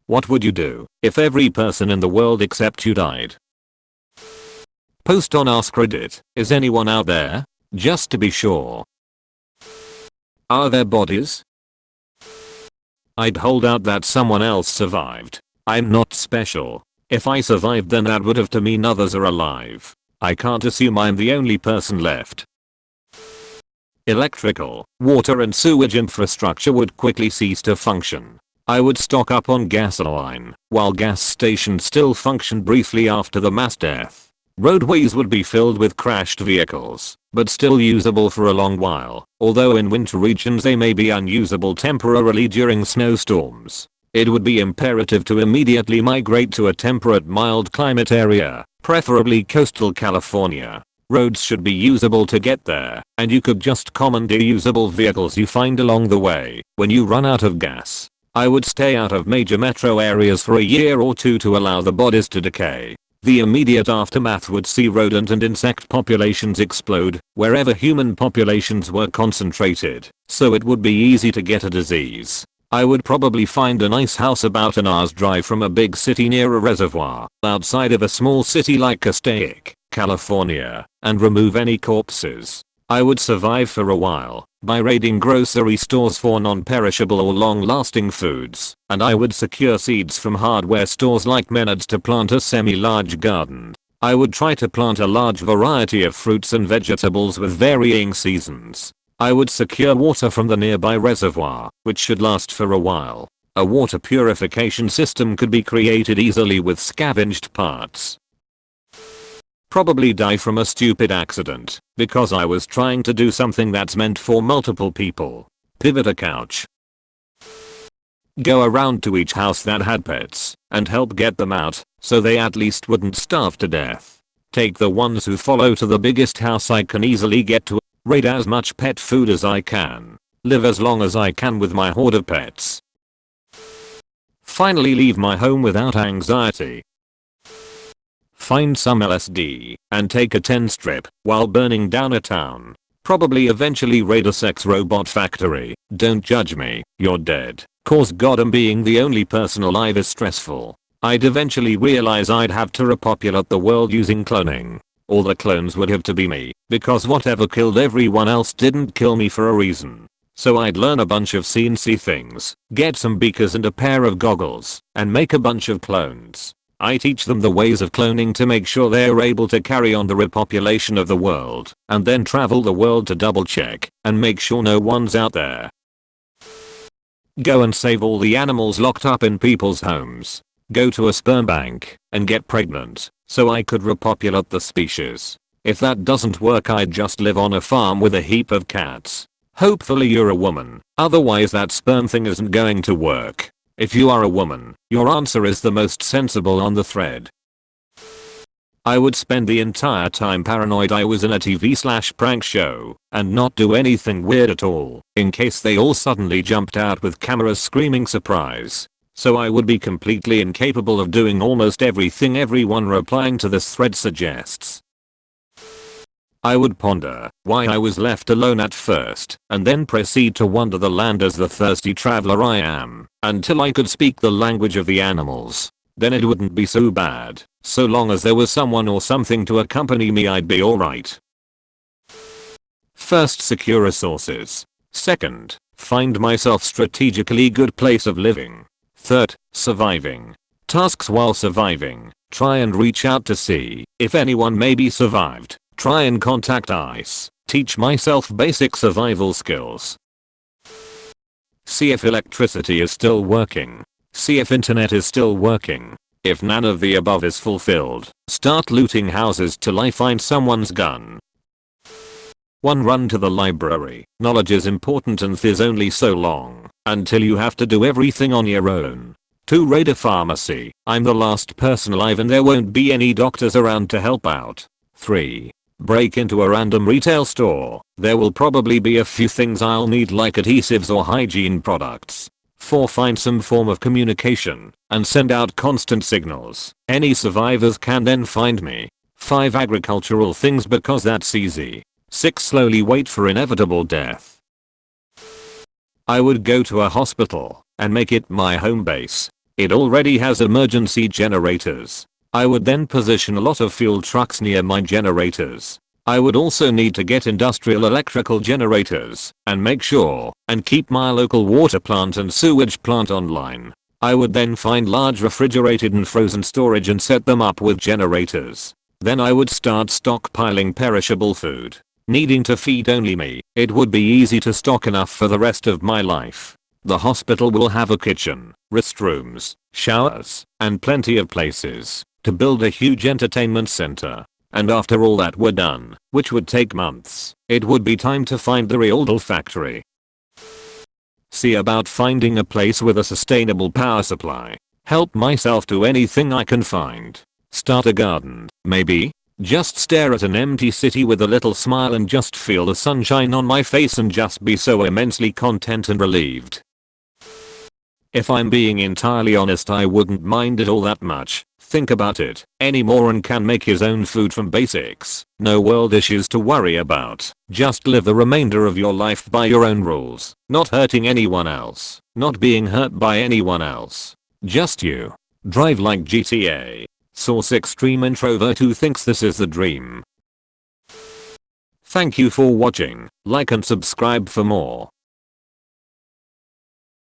What would you do if every person in the world except you died? Post on AskReddit. Is anyone out there? Just to be sure. Are there bodies? I'd hold out that someone else survived. I'm not special. If I survived, then that would have to mean others are alive. I can't assume I'm the only person left. Electrical, water and sewage infrastructure would quickly cease to function. I would stock up on gasoline, while gas stations still functioned briefly after the mass death. Roadways would be filled with crashed vehicles, but still usable for a long while, although in winter regions they may be unusable temporarily during snowstorms. It would be imperative to immediately migrate to a temperate mild climate area, preferably coastal California. Roads should be usable to get there, and you could just commandeer usable vehicles you find along the way when you run out of gas. I would stay out of major metro areas for a year or two to allow the bodies to decay. The immediate aftermath would see rodent and insect populations explode wherever human populations were concentrated, so it would be easy to get a disease. I would probably find a nice house about an hour's drive from a big city near a reservoir outside of a small city like Castaic, California, and remove any corpses. I would survive for a while by raiding grocery stores for non-perishable or long-lasting foods, and I would secure seeds from hardware stores like Menards to plant a semi-large garden. I would try to plant a large variety of fruits and vegetables with varying seasons. I would secure water from the nearby reservoir, which should last for a while. A water purification system could be created easily with scavenged parts. Probably die from a stupid accident, because I was trying to do something that's meant for multiple people. Pivot a couch. Go around to each house that had pets, and help get them out, so they at least wouldn't starve to death. Take the ones who follow to the biggest house I can easily get to. Raid as much pet food as I can. Live as long as I can with my horde of pets. Finally leave my home without anxiety. Find some LSD and take a 10 strip while burning down a town. Probably eventually raid a sex robot factory. Don't judge me, you're dead. Cause God, being the only person alive is stressful. I'd eventually realize I'd have to repopulate the world using cloning. All the clones would have to be me, because whatever killed everyone else didn't kill me for a reason. So I'd learn a bunch of CNC things, get some beakers and a pair of goggles, and make a bunch of clones. I teach them the ways of cloning to make sure they're able to carry on the repopulation of the world, and then travel the world to double check and make sure no one's out there. Go and save all the animals locked up in people's homes. Go to a sperm bank and get pregnant so I could repopulate the species. If that doesn't work, I'd just live on a farm with a heap of cats. Hopefully you're a woman, otherwise that sperm thing isn't going to work. If you are a woman, your answer is the most sensible on the thread. I would spend the entire time paranoid I was in a TV/prank show and not do anything weird at all, in case they all suddenly jumped out with cameras screaming surprise. So I would be completely incapable of doing almost everything everyone replying to this thread suggests. I would ponder why I was left alone at first, and then proceed to wander the land as the thirsty traveler I am, until I could speak the language of the animals. Then it wouldn't be so bad. So long as there was someone or something to accompany me, I'd be alright. First, secure resources. Second, find myself strategically good place of living. Third, surviving. Tasks while surviving. Try and reach out to see if anyone maybe survived. Try and contact ICE. Teach myself basic survival skills. See if electricity is still working. See if internet is still working. If none of the above is fulfilled, start looting houses till I find someone's gun. 1. Run to the library. Knowledge is important and there's only so long until you have to do everything on your own. 2. Raid a pharmacy. I'm the last person alive and there won't be any doctors around to help out. 3. Break into a random retail store. There will probably be a few things I'll need like adhesives or hygiene products. 4. Find some form of communication and send out constant signals. Any survivors can then find me. 5. Agricultural things because that's easy. 6. Slowly wait for inevitable death. I would go to a hospital and make it my home base. It already has emergency generators. I would then position a lot of fuel trucks near my generators. I would also need to get industrial electrical generators and make sure and keep my local water plant and sewage plant online. I would then find large refrigerated and frozen storage and set them up with generators. Then I would start stockpiling perishable food. Needing to feed only me, it would be easy to stock enough for the rest of my life. The hospital will have a kitchen, restrooms, showers, and plenty of places to build a huge entertainment center. And after all that were done, which would take months, it would be time to find the real factory. See about finding a place with a sustainable power supply. Help myself to anything I can find. Start a garden, maybe? Just stare at an empty city with a little smile and just feel the sunshine on my face and just be so immensely content and relieved. If I'm being entirely honest, I wouldn't mind it all that much. Think about it. Any moron can make his own food from basics. No world issues to worry about. Just live the remainder of your life by your own rules. Not hurting anyone else. Not being hurt by anyone else. Just you. Drive like GTA. Source: extreme introvert who thinks this is the dream. Thank you for watching. Like and subscribe for more.